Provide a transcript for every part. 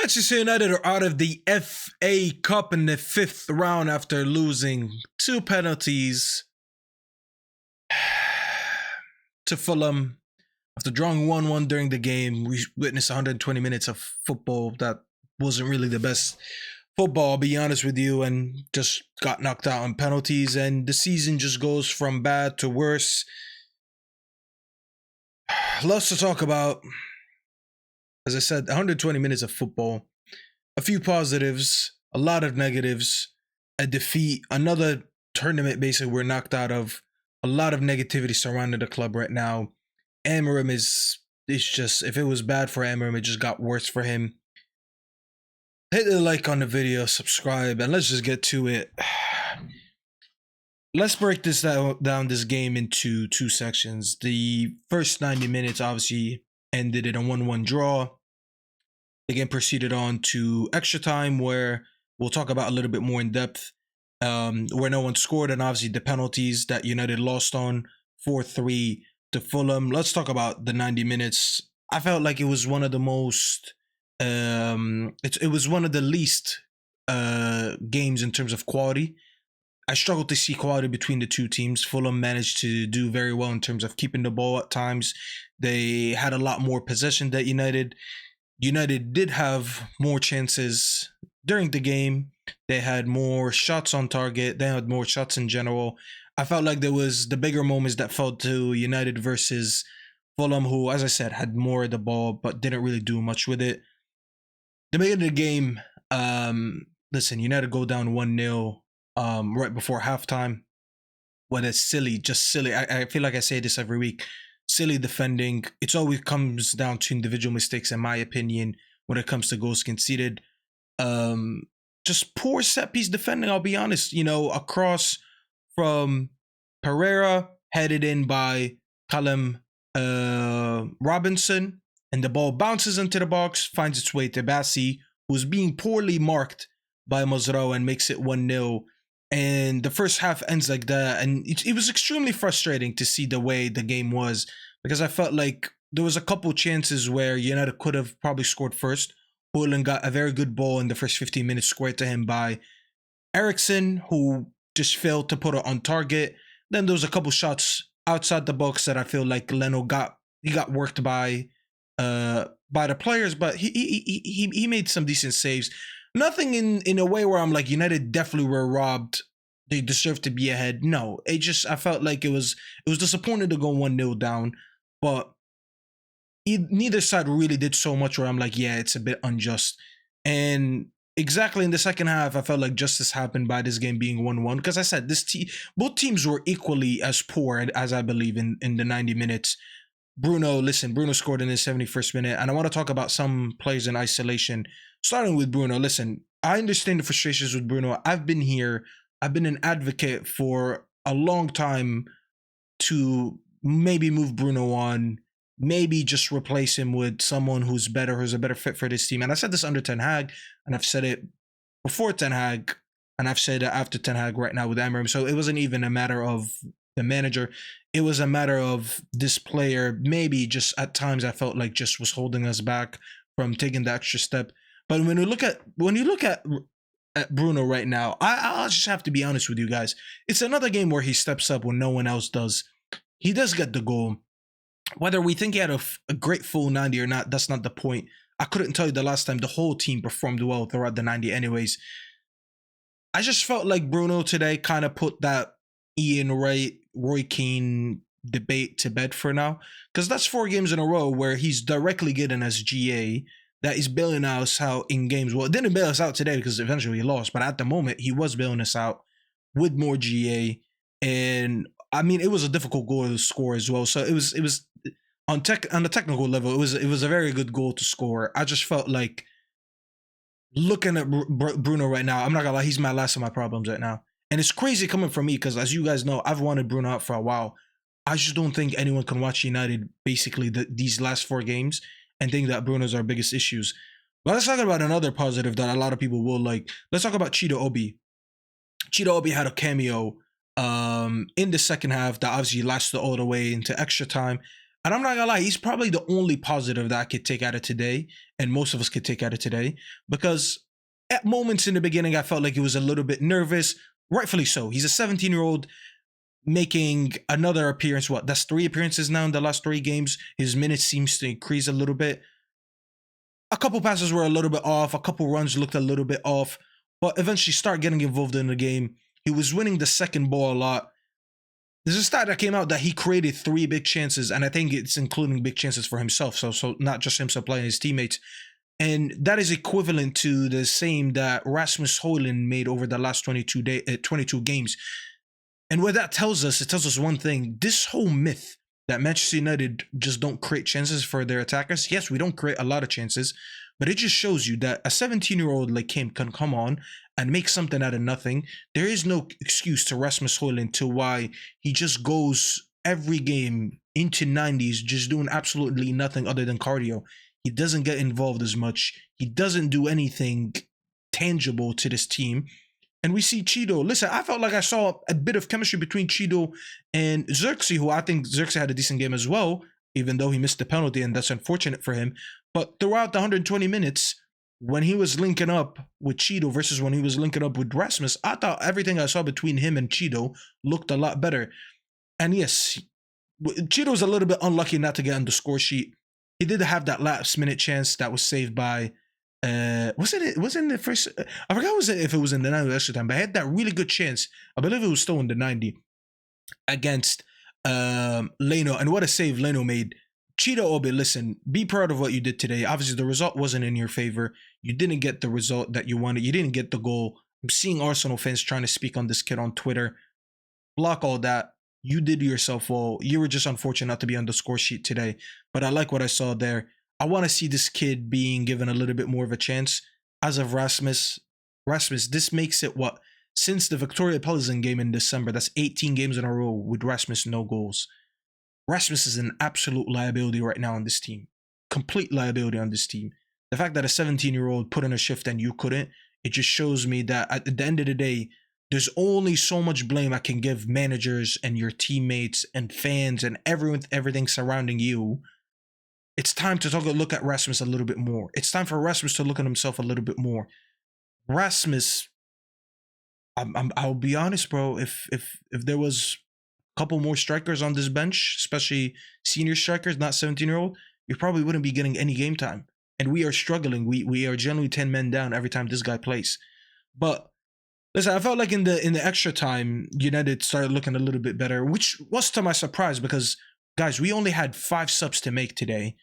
Manchester United are out of the FA Cup in the 5th round after losing 2 penalties to Fulham. After drawing 1-1 during the game, we witnessed 120 minutes of football that wasn't really the best football, I'll be honest with you, and just got knocked out on penalties, and the season just goes from bad to worse. Lots to talk about. As I said, 120 minutes of football, a few positives, a lot of negatives, a defeat, another tournament basically we're knocked out of, a lot of negativity surrounding the club right now. Amorim it's just, if it was bad for Amorim, it just got worse for him. Hit the like on the video, subscribe, and let's just get to it. Let's break this down this game into 2 sections. The first 90 minutes obviously ended in a 1-1 draw. The game proceeded on to extra time, where we'll talk about a little bit more in depth, where no one scored, and obviously the penalties that United lost on 4-3 to Fulham. Let's talk about the 90 minutes. I felt like it was one of the most, it was one of the least games in terms of quality. I struggled to see quality between the two teams. Fulham managed to do very well in terms of keeping the ball at times. They had a lot more possession than United. United did have more chances during the game. They had more shots on target. They had more shots in general. I felt like there was the bigger moments that fell to United versus Fulham, who, as I said, had more of the ball but didn't really do much with it. The beginning of the game, listen, United go down 1-0 right before halftime. Well, it's silly, just silly. I feel like I say this every week. Silly defending. It's always comes down to individual mistakes, in my opinion, when it comes to goals conceded. Just poor set piece defending, I'll be honest. You know, a cross from Pereira, headed in by Callum Robinson, and the ball bounces into the box, finds its way to Bassi, who's being poorly marked by Mazraoui, and makes it 1-0. And the first half ends like that. And it was extremely frustrating to see the way the game was, because I felt like there was a couple chances where United could have probably scored first. Fulham got a very good ball in the first 15 minutes squared to him by Eriksson, who just failed to put it on target. Then there was a couple shots outside the box that I feel like Leno got worked by the players, but he made some decent saves. Nothing in a way where I'm like, United definitely were robbed. They deserve to be ahead. No, I felt like it was disappointing to go 1-0 down, but neither side really did so much where I'm like, yeah, it's a bit unjust. And exactly in the second half, I felt like justice happened by this game being 1-1, because I said both teams were equally as poor as I believe in the 90 minutes. Bruno scored in the 71st minute, and I want to talk about some players in isolation. Starting with Bruno, listen, I understand the frustrations with Bruno. I've been here. I've been an advocate for a long time to maybe move Bruno on, maybe just replace him with someone who's a better fit for this team. And I said this under Ten Hag, and I've said it before Ten Hag, and I've said it after Ten Hag right now with Amorim. So it wasn't even a matter of the manager. It was a matter of this player. Maybe just at times I felt like just was holding us back from taking the extra step. But when you look at Bruno right now, I'll just have to be honest with you guys. It's another game where he steps up when no one else does. He does get the goal. Whether we think he had a great full 90 or not, that's not the point. I couldn't tell you the last time the whole team performed well throughout the 90 anyways. I just felt like Bruno today kind of put that Ian Wright, Roy Keane debate to bed for now, because that's 4 games in a row where he's directly getting us GA, that is bailing us out in games. Well, it didn't bail us out today because eventually he lost, but at the moment he was bailing us out with more GA. And I mean, it was a difficult goal to score as well. So it was on the technical level, it was a very good goal to score. I just felt like looking at Bruno right now, I'm not gonna lie, he's my last of my problems right now. And it's crazy coming from me, because as you guys know, I've wanted Bruno out for a while. I just don't think anyone can watch United basically these last 4 games and think that Bruno's our biggest issues. But let's talk about another positive that a lot of people will like. Let's talk about Chido Obi. Chido Obi had a cameo in the second half that obviously lasted all the way into extra time. And I'm not gonna lie, he's probably the only positive that I could take out of today, and most of us could take out of today, because at moments in the beginning, I felt like he was a little bit nervous, rightfully so. He's a 17-year-old making another appearance. What? That's 3 appearances now in the last 3 games. His minutes seems to increase a little bit. A couple passes were a little bit off. A couple runs looked a little bit off, but eventually start getting involved in the game. He was winning the second ball a lot. There's a stat that came out that he created 3 big chances, and I think it's including big chances for himself. So not just himself playing his teammates. And that is equivalent to the same that Rasmus Højlund made over the last 22 games. And what that tells us, it tells us one thing. This whole myth that Manchester United just don't create chances for their attackers. Yes, we don't create a lot of chances, but it just shows you that a 17-year-old like him can come on and make something out of nothing. There is no excuse to Rasmus Højlund to why he just goes every game into 90s just doing absolutely nothing other than cardio. He doesn't get involved as much. He doesn't do anything tangible to this team. And we see Cheeto. Listen, I felt like I saw a bit of chemistry between Cheeto and Xerxes, who I think Xerxes had a decent game as well, even though he missed the penalty, and that's unfortunate for him. But throughout the 120 minutes, when he was linking up with Cheeto versus when he was linking up with Rasmus, I thought everything I saw between him and Cheeto looked a lot better. And yes, Cheeto's a little bit unlucky not to get on the score sheet. He did have that last minute chance that was saved by wasn't the first, I forgot if it was in the 90 extra time, but I had that really good chance. I believe it was still in the 90 against Leno, and what a save Leno made. Cheeto Obi, listen, be proud of what you did today. Obviously the result wasn't in your favor. You didn't get the result that you wanted. You didn't get the goal. I'm seeing Arsenal fans trying to speak on this kid on Twitter. Block all that. You did yourself well. You were just unfortunate not to be on the score sheet today, but I like what I saw there. I want to see this kid being given a little bit more of a chance. As of Rasmus, this makes it what? Since the Victoria Pilsen game in December, that's 18 games in a row with Rasmus no goals. Rasmus is an absolute liability right now on this team. Complete liability on this team. The fact that a 17-year-old put in a shift and you couldn't, it just shows me that at the end of the day, there's only so much blame I can give managers and your teammates and fans and everything surrounding you. It's time to look at Rasmus a little bit more. It's time for Rasmus to look at himself a little bit more. Rasmus, I'll be honest, bro. If there was a couple more strikers on this bench, especially senior strikers, not 17-year-old, you probably wouldn't be getting any game time. And we are struggling. We are generally 10 men down every time this guy plays. But listen, I felt like in the extra time, United started looking a little bit better, which was to my surprise because, guys, we only had 5 subs to make today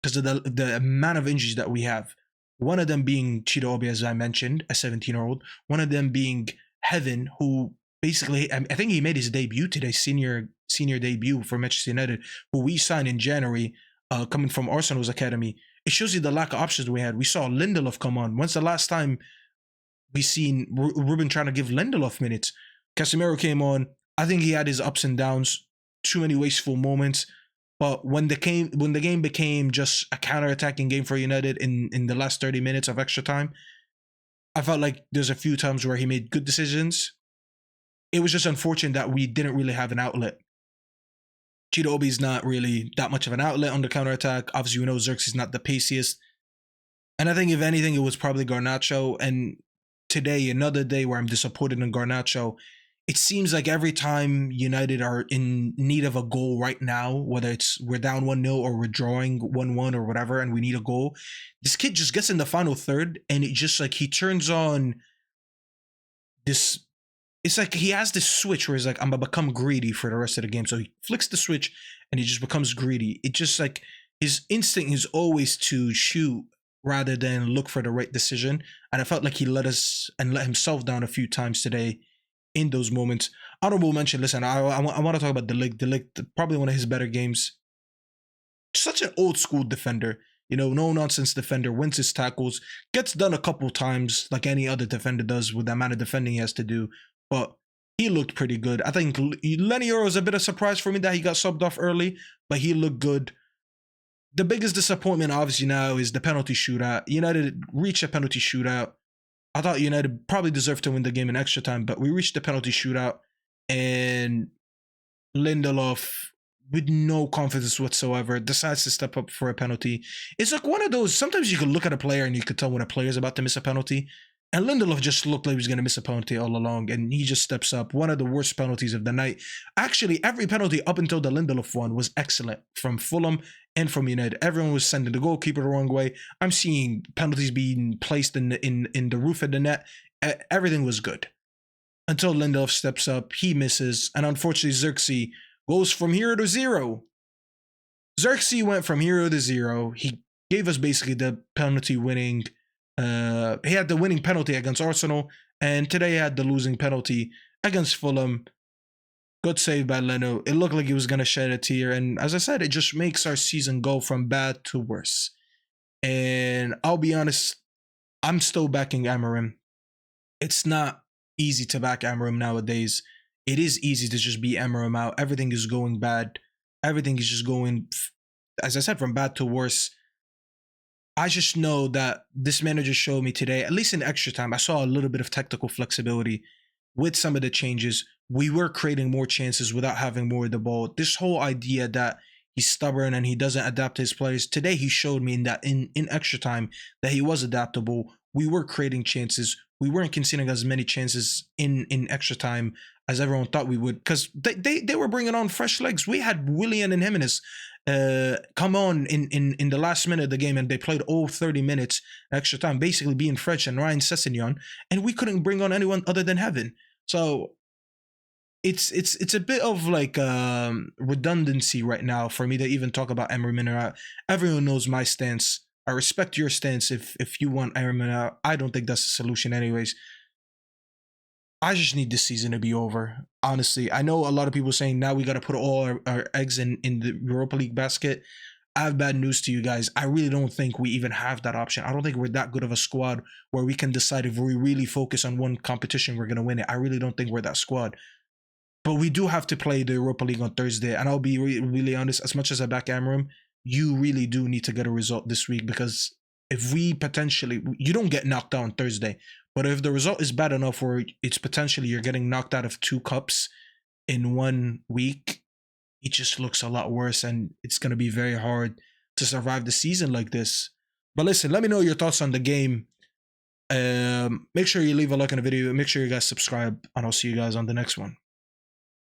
because of the amount of injuries that we have. One of them being Cheeto Obi, as I mentioned, a 17-year-old. One of them being Heaven, who basically, I think he made his debut today, senior debut for Manchester United, who we signed in January, coming from Arsenal's academy. It shows you the lack of options we had. We saw Lindelof come on. When's the last time we seen Ruben trying to give Lindelof minutes? Casemiro came on. I think he had his ups and downs, too many wasteful moments. But when the game became just a counter-attacking game for United in the last 30 minutes of extra time, I felt like there's a few times where he made good decisions. It was just unfortunate that we didn't really have an outlet. Cheeto Obi's not really that much of an outlet on the counter-attack. Obviously, we know Xerxes is not the paciest. And I think if anything, it was probably Garnacho. And today, another day where I'm disappointed in Garnacho. It seems like every time United are in need of a goal right now, whether it's we're down 1-0 or we're drawing 1-1 or whatever, and we need a goal, this kid just gets in the final third and it just like he turns on this. It's like he has this switch where he's like, I'm going to become greedy for the rest of the game. So he flicks the switch and he just becomes greedy. It just like his instinct is always to shoot rather than look for the right decision. And I felt like he let himself down a few times today in those moments. Honorable mention, listen, I want to talk about De Ligt, probably one of his better games. Such an old school defender, no nonsense defender, wins his tackles, gets done a couple times like any other defender does with the amount of defending he has to do, but he looked pretty good. I think Lenny Euro was a bit of a surprise for me that he got subbed off early, but he looked good. The biggest disappointment obviously now is the penalty shootout. United reached a penalty shootout. I thought United probably deserved to win the game in extra time, but we reached the penalty shootout and Lindelof with no confidence whatsoever, decides to step up for a penalty. It's like one of those, sometimes you can look at a player and you could tell when a player is about to miss a penalty. And Lindelof just looked like he was going to miss a penalty all along, and he just steps up. One of the worst penalties of the night. Actually, every penalty up until the Lindelof one was excellent from Fulham and from United. Everyone was sending the goalkeeper the wrong way. I'm seeing penalties being placed in the roof of the net. Everything was good until Lindelof steps up. He misses, and unfortunately, Xerxes goes from hero to zero. Xerxes went from hero to zero. He gave us basically the penalty winning. He had the winning penalty against Arsenal, and today he had the losing penalty against Fulham. Good save by Leno. It looked like he was going to shed a tear, and as I said, it just makes our season go from bad to worse. And I'll be honest, I'm still backing Amorim. It's not easy to back Amorim nowadays. It is easy to just beat Amorim out. Everything is going bad. Everything is just going, as I said, from bad to worse. I just know that this manager showed me today, at least in extra time, I saw a little bit of technical flexibility with some of the changes. We were creating more chances without having more of the ball. This whole idea that he's stubborn and he doesn't adapt to his players. Today, he showed me in extra time that he was adaptable. We were creating chances. We weren't conceding as many chances in extra time as everyone thought we would, because they were bringing on fresh legs. We had Willian and Jimenez come on in the last minute of the game, and they played all 30 minutes extra time, basically being fresh, and Ryan Sessegnon, and we couldn't bring on anyone other than Heaven. So it's a bit of like redundancy right now for me to even talk about Emery. Everyone knows my stance. I respect your stance if you want Emery. I don't think that's the solution anyways. I just need this season to be over. Honestly, I know a lot of people saying now we got to put all our eggs in the Europa League basket. I have bad news to you guys. I really don't think we even have that option. I don't think we're that good of a squad where we can decide if we really focus on one competition, we're going to win it. I really don't think we're that squad. But we do have to play the Europa League on Thursday. And I'll be really honest, as much as I back Amorim, you really do need to get a result this week, because if we potentially, you don't get knocked out on Thursday, but if the result is bad enough where it's potentially you're getting knocked out of 2 cups in 1 week, it just looks a lot worse, and it's going to be very hard to survive the season like this. But listen, let me know your thoughts on the game. Make sure you leave a like on the video. Make sure you guys subscribe, and I'll see you guys on the next one.